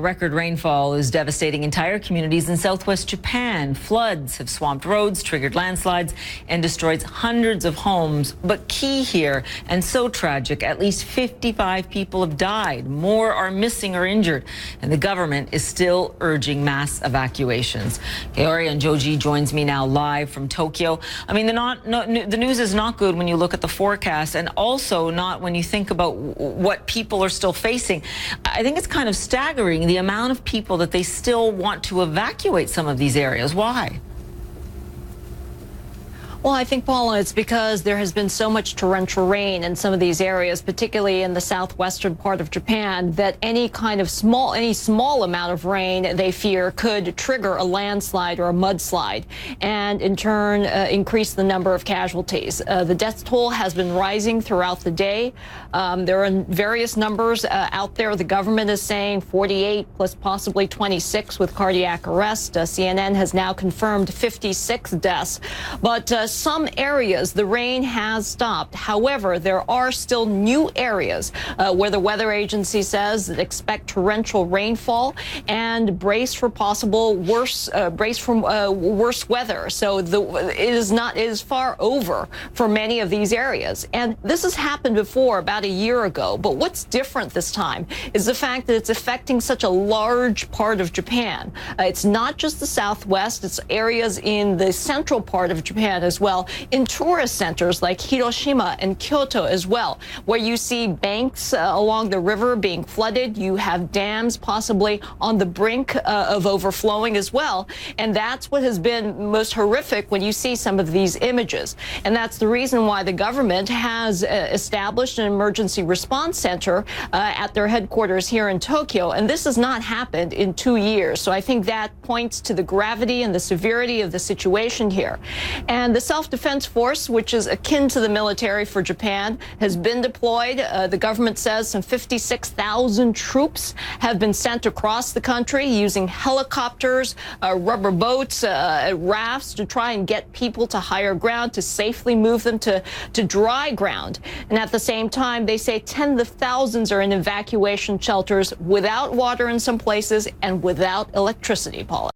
Record rainfall is devastating entire communities in southwest Japan. Floods have swamped roads, triggered landslides, and destroyed hundreds of homes. But key here, and so tragic, at least 55 people have died. More are missing or injured, and the government is still urging mass evacuations. Kaori Enjoji joins me now live from Tokyo. I mean, the news is not good when you look at the forecast, and also not when you think about what people are still facing. I think it's kind of staggering the amount of people that they still want to evacuate some of these areas. Why? Well, I think, Paula, it's because there has been so much torrential rain in some of these areas, particularly in the southwestern part of Japan, that any small amount of rain, they fear, could trigger a landslide or a mudslide, and in turn increase the number of casualties. The death toll has been rising throughout the day. There are various numbers out there. The government is saying 48 plus possibly 26 with cardiac arrest. CNN has now confirmed 56 deaths. But some areas, the rain has stopped. However, there are still new areas where the weather agency says that expect torrential rainfall and brace for possible worse weather. So it is far over for many of these areas. And this has happened before, about a year ago. But what's different this time is the fact that it's affecting such a large part of Japan. It's not just the southwest, it's areas in the central part of Japan as well, in tourist centers like Hiroshima and Kyoto as well, where you see banks along the river being flooded. You have dams possibly on the brink of overflowing as well. And that's what has been most horrific when you see some of these images. And that's the reason why the government has established an emergency response center at their headquarters here in Tokyo. And this has not happened in 2 years. So I think that points to the gravity and the severity of the situation here. And the Self-Defense Force, which is akin to the military for Japan, has been deployed. The government says some 56,000 troops have been sent across the country using helicopters, rubber boats, rafts to try and get people to higher ground, to safely move them to dry ground. And at the same time, they say tens of thousands are in evacuation shelters without water in some places and without electricity, Paula.